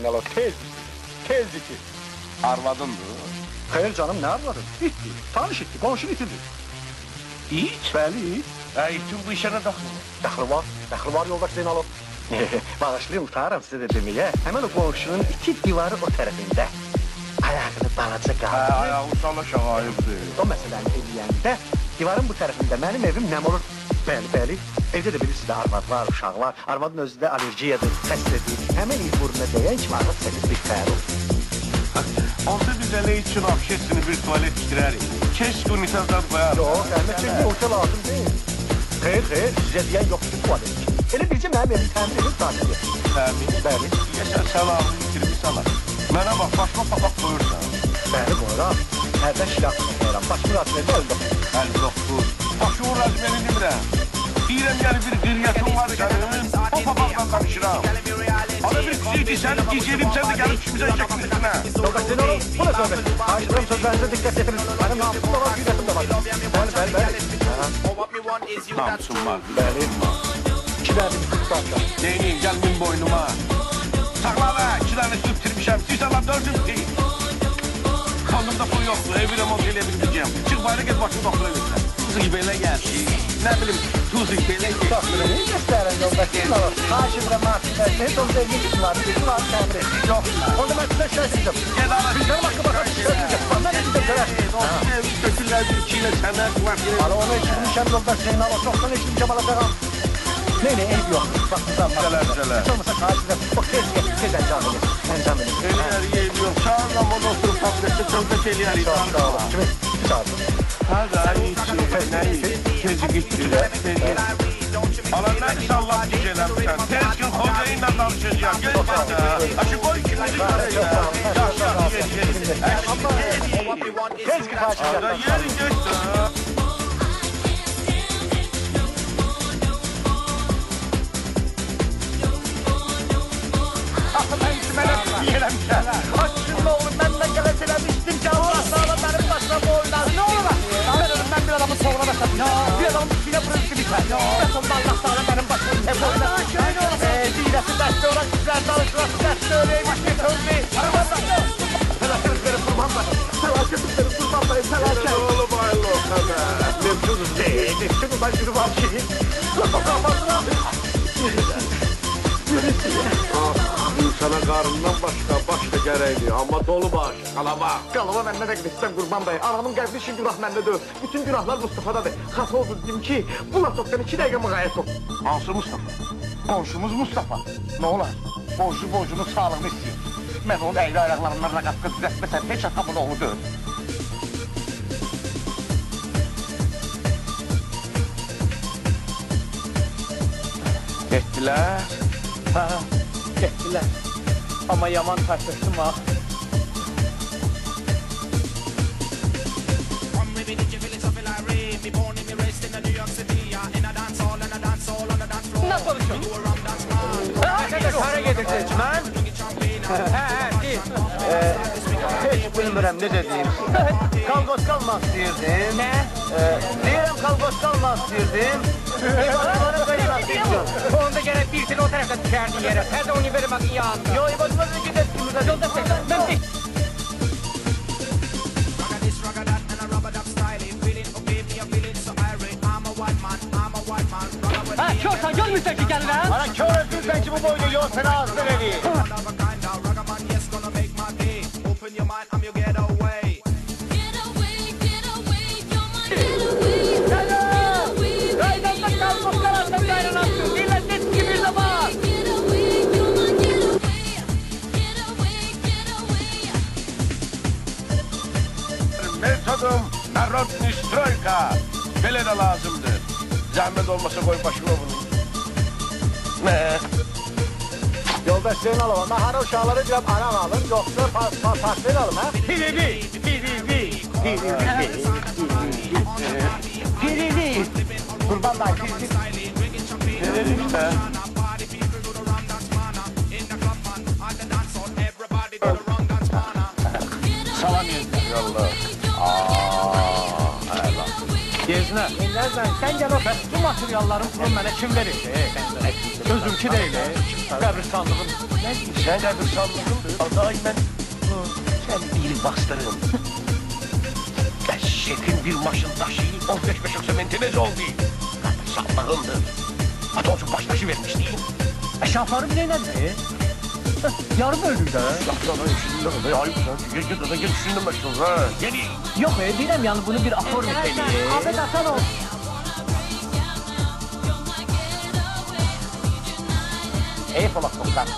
Alo, tez bitir. Arvadındır. Hayır canım, ne arvadın? Bitti, tanış etti, konuşun itirdi. İç? Bəli. İçin bu işe ne daxlı? Dəxli var yoldaş Zeynalov. Bağışlayın, utaram size de demeye. Hemen o komşunun iki divarı o tarafında. Ayağını balaca kaldı. Ayağı salaşaq ayıbdır. O meseləni eləyəndə, divarın bu tarafında benim evim nem olur? Bəli. Evde de bilirsiniz de arvad var, uşaq var. Arvadın özü de alerjiyadır, xəstədir. Hemen il burnuna değən kimi arvad seniz bir fəal olur. Onda biz elə için общественный bir tuvalet tikdirərik. Keşke unitazdan koyarıq. Yok, Əhməd Çekin orta lazım değil. Xeyr, sizə deyən yoxdur tuvalet. Elə bircə mənim evim təmin edin sadəcə. Təmin? Bəli. Sən səlamını itirmişsən. Mənə bax, başma papaq qoyursan. Bəli, qoyuram. Hərdən şiratını qoyuram. Başımın razmeri 59. Başımın razmeri demirəm. Deyirəm yəni bir qıryatın var sənin, o papaqla danışıram. Ana bir kişiydi səni gecəlim, sən də gəlib kimizə çəkin üstünə. Yoldaş Zeynalov, bu ne söhbət? Ayışdırım sözlərinize dikkat edin. Benim namusum da var, günetim de var. Bəli. Namusum var. Bəli. İki dərdim süt parça. Neyniyim, gəl min boynuma. Saxla və, iki dənə süt bitirmişəm, siz Allah dördüm ki. Kanımda pul yoxdur, evi remont elə bilməyəcəm. Çıx bayra get başını doktora götürəm. Tuz belə gəlsin, nə bilim, tuz belə gəlsin. Doktora neyi göstərin yoldaş Zeynalov? Haşimdə mahsimdə, heç olsa evli kişi var, bir kişi var, təmir et. Yox. Onda mən sizə şikayət edeceğim. Gel ana. Bizlerim hakkı bakalım şikayət edeceğim. Bana ne diyeceğim göre? Kökülər bir ikiyle səmət var. Hala onu eşitmişəm yoldaş Zeynalov, çoktan eşitmişəm alacağım. Ne, ev yok. Bak güzel bak. Güzel. Hiç olmasa karşıda. Bak tez encam edin. Eləyər, ev yox. Çağırla onu oturup tabletdə söhbət eləyər. Sağ olun. Kimi? İki çağırdım. Hadi ay içi, nə içi? Tezi gittiler, tezi. Alan nə inşallah gecələmişsən. Tez gün hocayla danışacağım. Gel bana. Aşı koy ikimizi görək. Yaşa, Tez ki karşıda. Yerin geçsin. Açın oğlum, ben de gelemiştim ki Allah sağlam benim başıma bu oynar. Ne olur lan? Ben bir adamın soğuna başladım. Bir adamın üstüne pırıntı biter. Ben sonunda Allah sağlam benim başıma hep oynar. Ziresi derste olan kişiler çalışması derste öyleymiş ki sözlü. Felaketlikleri kurbanlar. Felaketlikleri kurbanlar. Felaket. Oğlum hayırlı olsun be. Mevcuduz değil. Mevcuduz ben yürü var şeyi. Kafasına. İnsana qarından başqa baş da gərəkdir, amma dolu baş, qalaba. Qalaba məndə də gidəsən Qurban bəy. Anamın qəbri için günah məndə deyil. Bütün günahlar Mustafa'dadır. Xata oldu dedim ki, bu laptopdan 2 dəqiqə müğayət ol. Hansı Mustafa? Qonşumuz Mustafa. Ne olar? Borcunun sağlığını istəyir. Mən onun əyri ayaqlarından raqatqı düzəltməsəm, heç atamın oğlu deyil. Getdilər. Ha, getdilər. Amma yaman tartışdım ha. Ne konuşuyorsun? Hara gedirsiniz mən? Siz. Heç bilmirəm, necə deyim. Kalqos qalmaq istəyirdim. Nə? Deyirəm, kalqos qalmaq istəyirdim. Onda gene bir sene o tarafta düşerdi yere. Her de onu verim bakın yağında. Yo, başıma bir gidelim. Yolda sen. Ben değil. Ha, körsen görmüşsen ki gel lan. Bana kör öldürsen ki bu boyda yol sana ağzını vereyim. Metodum Narodnistroyka. Belə də lazımdır. Zəhmət olmasa qoy başıma bunu. Ne? Yoldaş Zeynalova, ben hara uşaqları görüp anam alın, yoksa partner alın ha? Pirili. Kurban da pirili. Gelelim işte. Salam yeniden. Yallah. Gezine. Sen gel o bu materyalların pulun mənə kim verir? Özümki değil. Qəbirstanlığın Sen de bir sandığındır. Azay ben sen bir bastırın. Eşetin bir maşın taşı 15 beş yoksa mentemez oldu. Sandığındır. Atolsun baştaşı vermiş değil. Şafarım neyle mi? Yarım öldü de. Yapsana düşündüm be ayıp sen. Gece de düşündüm başım ha. Yeni. Yok bilem yani bunu bir afor niteliği. Ahmet Hasan ol. Eyüp olaq komutan.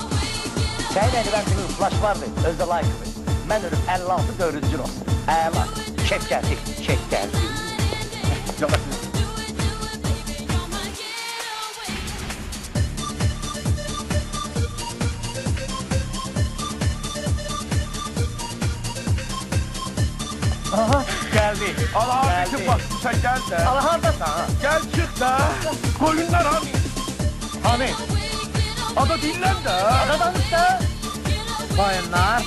Sənin əlivəntinin flash vardı, özdə like-ı. Mən ölüb 56 dördüncü olsun. Əla, kef gəldi, kef gəldi. Yox, aha, Geldi. Allah abi bak sen gel de. ala haradasın ha? Gel çık da. Koyunlar hani. Hani? Ada dinlen de. Ada danış da. Koyunlar.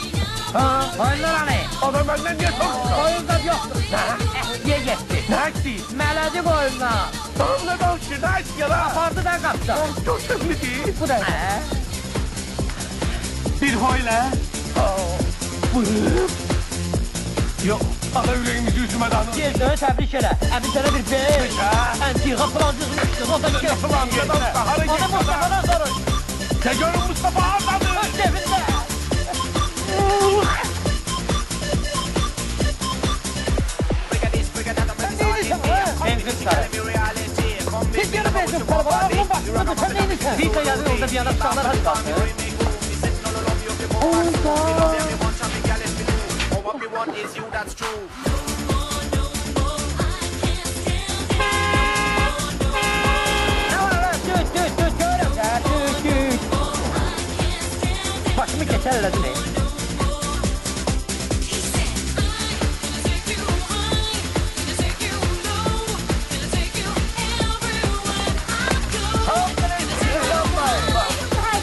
Ha, koyunlar hani? Ada benden niye sorsun? Koyunlar yoktur. Ne? Ye yetti. Ne etti? Mələdi koyunlar. Tamam ne danışır ne etti ya la? Apardı da kaptı. Çok sözlü değil. Bu da ne? Bir hoyle. Buyur. Yok. Ada yüreğimizi yüzüme danır. Gel təbrik elə. Əmin sənə bir beş. Antika plancıq düşdü. O da Antika plancıq düşdü. Hara Ona getdi Mustafa'dan soruş. Sen görün Mustafa hardadır. Öz cebində. Ben kız sarı. Siz yarı benzin sarı. Aklım başladı. Sen neymişsin? Vita yazıyor orada bir yana tutanlar hadi kalsın. Düt görüm ya düt. Başımı keserledin ey.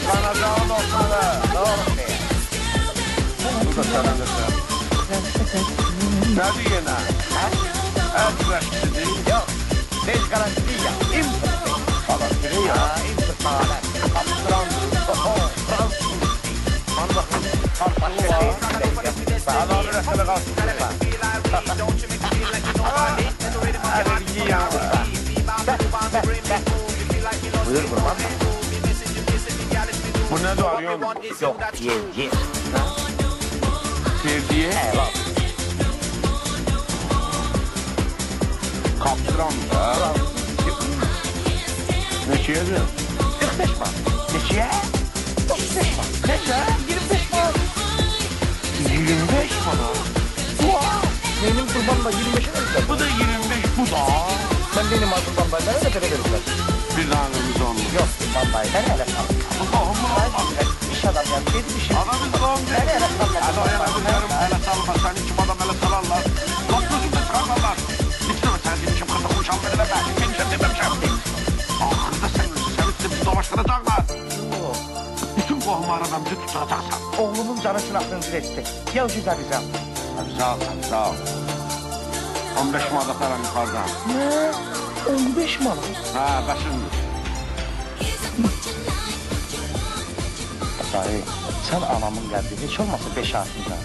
Bana dağın olsun da. Doğru be. Bu da sana ne sen? Ne diyene? El güreşçisi değil. Yok. Beş garantiliya. İmtırsı. Alakiri ya. İmtırsalar. Kaptırandır. Fransız. Allah'ım. Allah'ım resmine kalsın. Hadi iyi ya. Buyur kurban. Bu ne doğruyor? Yok ye. Sevdiye. Eyvallah. Kaptıran da. Neçeye diyor? 45 man. Neçeye? 35 man. Neçe? 25 man. 25 bana. Benim kurbanla 25'e verirler. Bu da 25 bu da. Ben benim kurban bayları da böyle verirler. Bir tanemiz olmuş. Yok kurban bayları hele kalır. İş adam yapsaydı bir şey. Adamız olmuş. Hele kalır. Hadi o yana dönüyorum. Hele salma sen içim adam hele salarlar. Kaptıyorsun da çıkarlarlar. Bitti mi sen demişim kırda konuşalım benimle ben. Benim sen dememişim. Ahırda sen üstü bizi dolaştıracaklar. Bütün kohmarından bizi tutacaksan. Oğlumun canısını aklınızı etti. Ya güzel güzel. Hadi sağ ol sağ ol. 15 manat atarım yukarıdan. Ne? 15 man. Ha başındır. Sahi sen anamın qəlbi heç olmasa 5 artınca.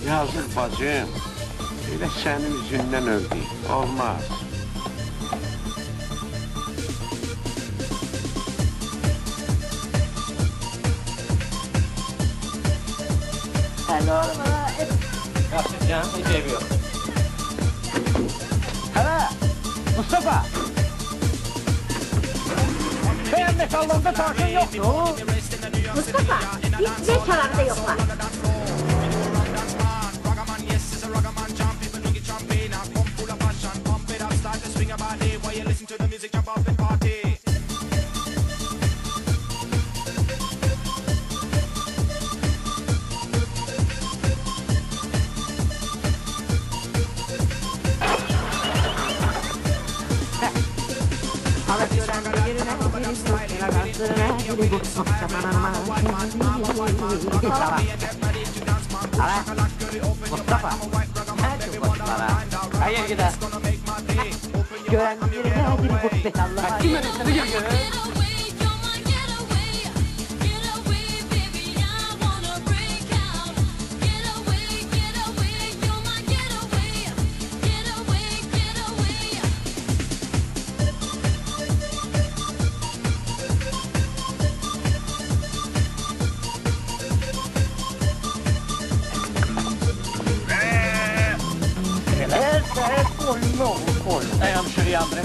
Yazık bacım. Öyle senin yüzünden öldü. Olmaz. Yaxşı canım, hiç evi yok. Hele, Mustafa. Benim metallımda tarşın yoktu. Mustafa, hiç ne çalanda yoklar. Mustafa. Hadi boşlara. Hayır gider. Gören yerine hadi bu be Allah'a. Kime de seni görüyor? Oyun ne olur oyun. Ey hemşire yandım.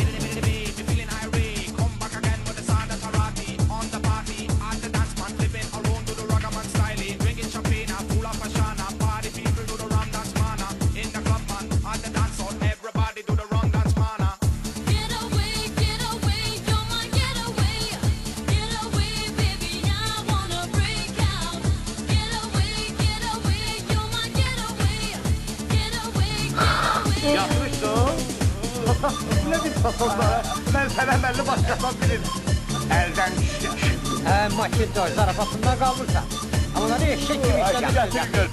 Yapmışsın. Ne bir sasonlara. Ben sana belli başkasından bilirim. Elden düştü. Makintoş zarafatından kalmışsan. Ama ne eşek gibi Hadi işlemişsin. gel gör.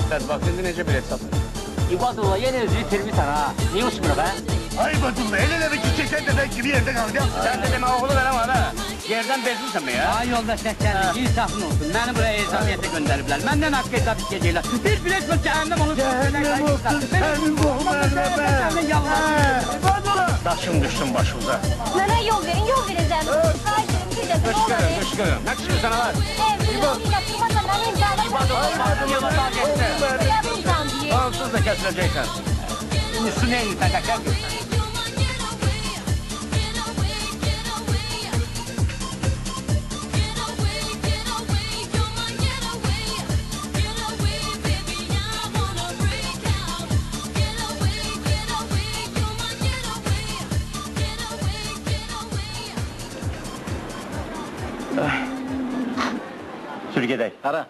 Sen bak şimdi nece bilet satın. İbadullah yine özü itirmişsin ha. Niye uçmuyor be? Ay Badullah el ele bir çiçekten deden gibi yerde kaldı. Sen de deme oğlu verem ana. Yerden bezmişsin mi ya? Ay yolda səsləndik, insafın olsun. Məni buraya ezamiyyətə göndəriblər. Məndən haqq hesab istəyəcəklər. Bir bilet var, cəhənnəm olur. Cəhənnəm olsun sənin boğmanına be. Daşım düşsün başımıza. Mənə yol verin Zəmin. Xahiş edirəm, bir dəfə yol Kışkırın, verin. kışkırın. Ne kışkırsan var? Evliliğiyle kırmasa mən imzalarım. Yıla daha geçti. Yapmayacağım diye. Onsuz da kesileceksin. Üstü neyini sen kaçar görsen. Sür gidelim. Ara.